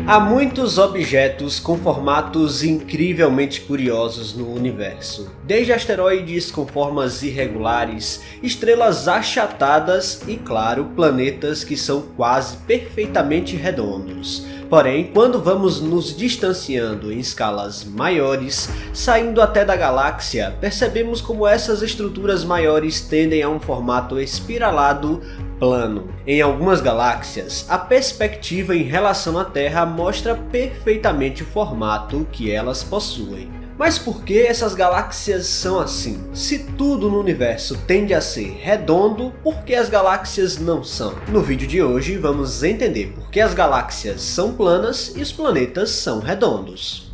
Há muitos objetos com formatos incrivelmente curiosos no universo, desde asteroides com formas irregulares, estrelas achatadas e, claro, planetas que são quase perfeitamente redondos. Porém, quando vamos nos distanciando em escalas maiores, saindo até da galáxia, percebemos como essas estruturas maiores tendem a um formato espiralado plano. Em algumas galáxias, a perspectiva em relação à Terra mostra perfeitamente o formato que elas possuem. Mas por que essas galáxias são assim? Se tudo no universo tende a ser redondo, por que as galáxias não são? No vídeo de hoje vamos entender por que as galáxias são planas e os planetas são redondos.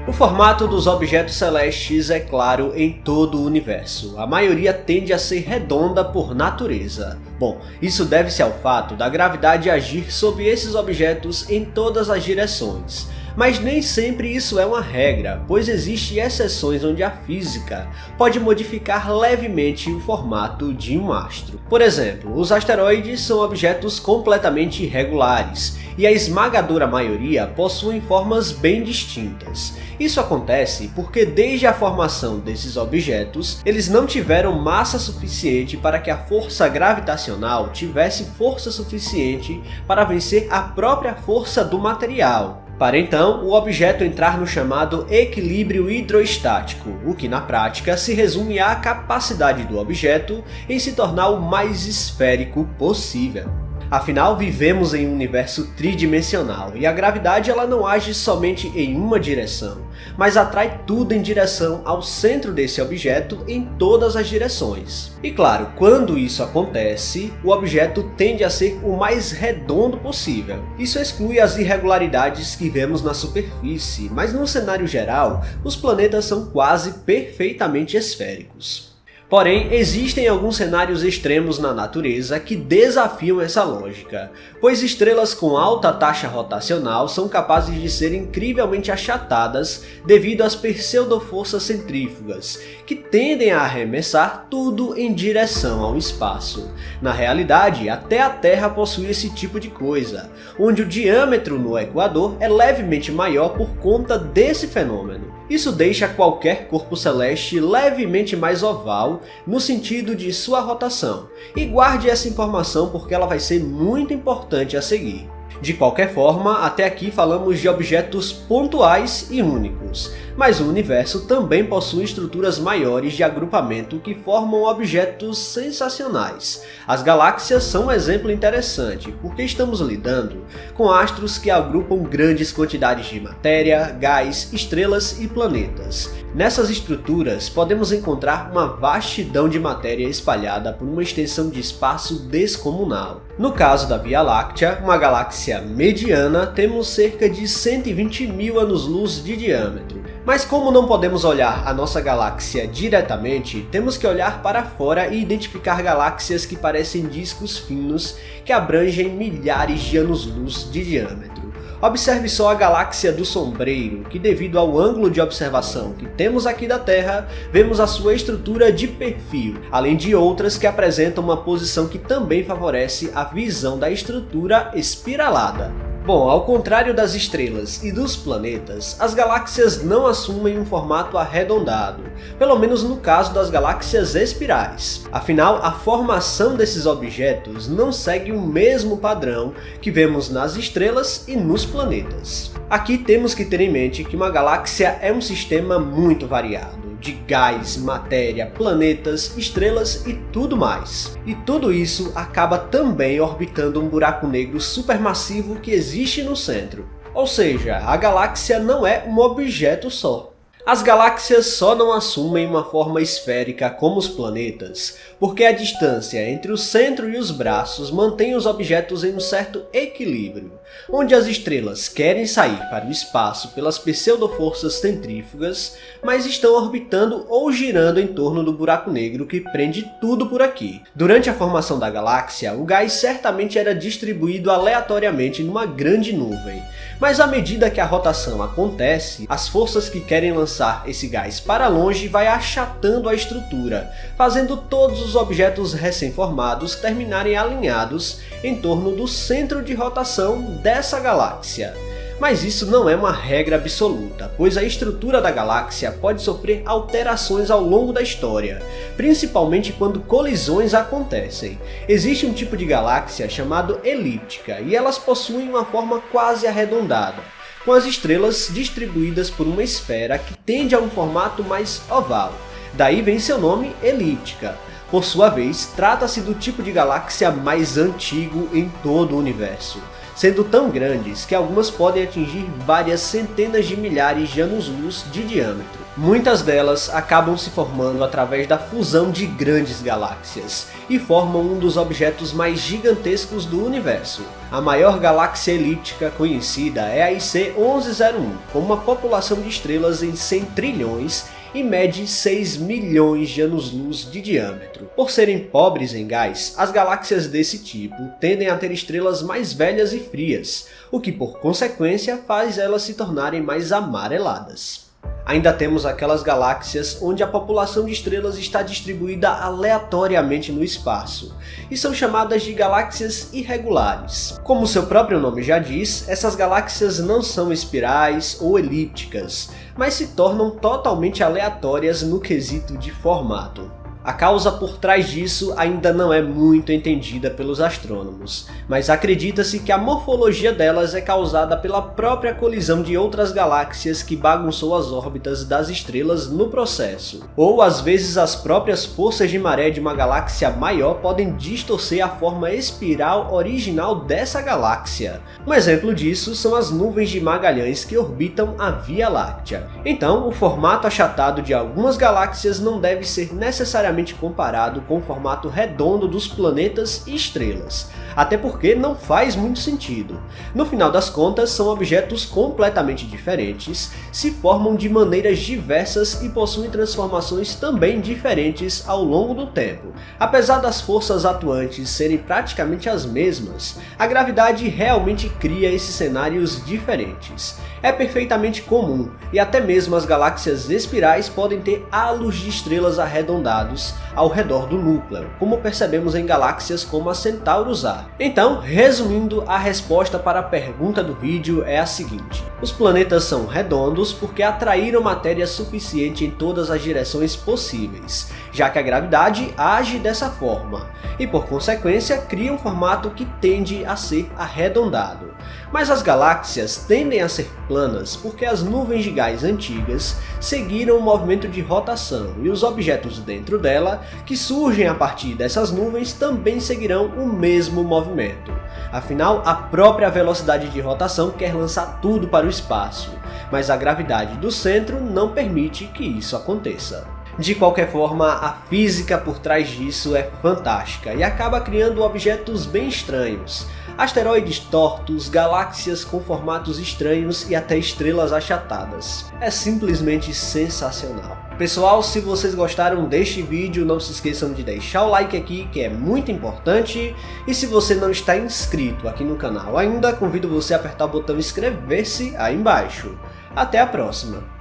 O formato dos objetos celestes é claro em todo o universo. A maioria tende a ser redonda por natureza. Bom, isso deve-se ao fato da gravidade agir sobre esses objetos em todas as direções. Mas nem sempre isso é uma regra, pois existem exceções onde a física pode modificar levemente o formato de um astro. Por exemplo, os asteroides são objetos completamente irregulares, e a esmagadora maioria possuem formas bem distintas. Isso acontece porque desde a formação desses objetos, eles não tiveram massa suficiente para que a força gravitacional tivesse força suficiente para vencer a própria força do material, para então o objeto entrar no chamado equilíbrio hidroestático, o que na prática se resume à capacidade do objeto em se tornar o mais esférico possível. Afinal, vivemos em um universo tridimensional e a gravidade ela não age somente em uma direção, mas atrai tudo em direção ao centro desse objeto em todas as direções. E claro, quando isso acontece, o objeto tende a ser o mais redondo possível. Isso exclui as irregularidades que vemos na superfície, mas no cenário geral, os planetas são quase perfeitamente esféricos. Porém, existem alguns cenários extremos na natureza que desafiam essa lógica, pois estrelas com alta taxa rotacional são capazes de ser incrivelmente achatadas devido às pseudoforças centrífugas, que tendem a arremessar tudo em direção ao espaço. Na realidade, até a Terra possui esse tipo de coisa, onde o diâmetro no equador é levemente maior por conta desse fenômeno. Isso deixa qualquer corpo celeste levemente mais oval no sentido de sua rotação, e guarde essa informação porque ela vai ser muito importante a seguir. De qualquer forma, até aqui falamos de objetos pontuais e únicos, mas o universo também possui estruturas maiores de agrupamento que formam objetos sensacionais. As galáxias são um exemplo interessante, porque estamos lidando com astros que agrupam grandes quantidades de matéria, gás, estrelas e planetas. Nessas estruturas podemos encontrar uma vastidão de matéria espalhada por uma extensão de espaço descomunal. No caso da Via Láctea, uma galáxia mediana, temos cerca de 120 mil anos-luz de diâmetro. Mas como não podemos olhar a nossa galáxia diretamente, temos que olhar para fora e identificar galáxias que parecem discos finos que abrangem milhares de anos-luz de diâmetro. Observe só a galáxia do Sombreiro, que devido ao ângulo de observação que temos aqui da Terra, vemos a sua estrutura de perfil, além de outras que apresentam uma posição que também favorece a visão da estrutura espiralada. Bom, ao contrário das estrelas e dos planetas, as galáxias não assumem um formato arredondado, pelo menos no caso das galáxias espirais. Afinal, a formação desses objetos não segue o mesmo padrão que vemos nas estrelas e nos planetas. Aqui temos que ter em mente que uma galáxia é um sistema muito variado, de gás, matéria, planetas, estrelas e tudo mais. E tudo isso acaba também orbitando um buraco negro supermassivo que existe no centro. Ou seja, a galáxia não é um objeto só. As galáxias só não assumem uma forma esférica como os planetas, porque a distância entre o centro e os braços mantém os objetos em um certo equilíbrio, onde as estrelas querem sair para o espaço pelas pseudoforças centrífugas, mas estão orbitando ou girando em torno do buraco negro que prende tudo por aqui. Durante a formação da galáxia, o gás certamente era distribuído aleatoriamente numa grande nuvem, mas à medida que a rotação acontece, as forças que querem lançar lançar esse gás para longe vai achatando a estrutura, fazendo todos os objetos recém-formados terminarem alinhados em torno do centro de rotação dessa galáxia. Mas isso não é uma regra absoluta, pois a estrutura da galáxia pode sofrer alterações ao longo da história, principalmente quando colisões acontecem. Existe um tipo de galáxia chamado elíptica, e elas possuem uma forma quase arredondada, com as estrelas distribuídas por uma esfera que tende a um formato mais oval. Daí vem seu nome, elíptica. Por sua vez, trata-se do tipo de galáxia mais antigo em todo o universo, sendo tão grandes que algumas podem atingir várias centenas de milhares de anos-luz de diâmetro. Muitas delas acabam se formando através da fusão de grandes galáxias e formam um dos objetos mais gigantescos do universo. A maior galáxia elíptica conhecida é a IC 1101, com uma população de estrelas em 100 trilhões e mede 6 milhões de anos-luz de diâmetro. Por serem pobres em gás, as galáxias desse tipo tendem a ter estrelas mais velhas e frias, o que por consequência faz elas se tornarem mais amareladas. Ainda temos aquelas galáxias onde a população de estrelas está distribuída aleatoriamente no espaço, e são chamadas de galáxias irregulares. Como seu próprio nome já diz, essas galáxias não são espirais ou elípticas, mas se tornam totalmente aleatórias no quesito de formato. A causa por trás disso ainda não é muito entendida pelos astrônomos, mas acredita-se que a morfologia delas é causada pela própria colisão de outras galáxias que bagunçou as órbitas das estrelas no processo. Ou às vezes as próprias forças de maré de uma galáxia maior podem distorcer a forma espiral original dessa galáxia. Um exemplo disso são as nuvens de Magalhães que orbitam a Via Láctea. Então, o formato achatado de algumas galáxias não deve ser necessariamente comparado com o formato redondo dos planetas e estrelas, até porque não faz muito sentido. No final das contas, são objetos completamente diferentes, se formam de maneiras diversas e possuem transformações também diferentes ao longo do tempo. Apesar das forças atuantes serem praticamente as mesmas, a gravidade realmente cria esses cenários diferentes. É perfeitamente comum, e até mesmo as galáxias espirais podem ter halos de estrelas arredondados ao redor do núcleo, como percebemos em galáxias como a Centaurus A. Então, resumindo, a resposta para a pergunta do vídeo é a seguinte: os planetas são redondos porque atraíram matéria suficiente em todas as direções possíveis, já que a gravidade age dessa forma, e por consequência cria um formato que tende a ser arredondado. Mas as galáxias tendem a ser planas porque as nuvens de gás antigas seguiram o movimento de rotação, e os objetos dentro dela, que surgem a partir dessas nuvens, também seguirão o mesmo movimento. Afinal, a própria velocidade de rotação quer lançar tudo para o espaço, mas a gravidade do centro não permite que isso aconteça. De qualquer forma, a física por trás disso é fantástica e acaba criando objetos bem estranhos. Asteroides tortos, galáxias com formatos estranhos e até estrelas achatadas. É simplesmente sensacional. Pessoal, se vocês gostaram deste vídeo, não se esqueçam de deixar o like aqui, que é muito importante. E se você não está inscrito aqui no canal ainda, convido você a apertar o botão inscrever-se aí embaixo. Até a próxima!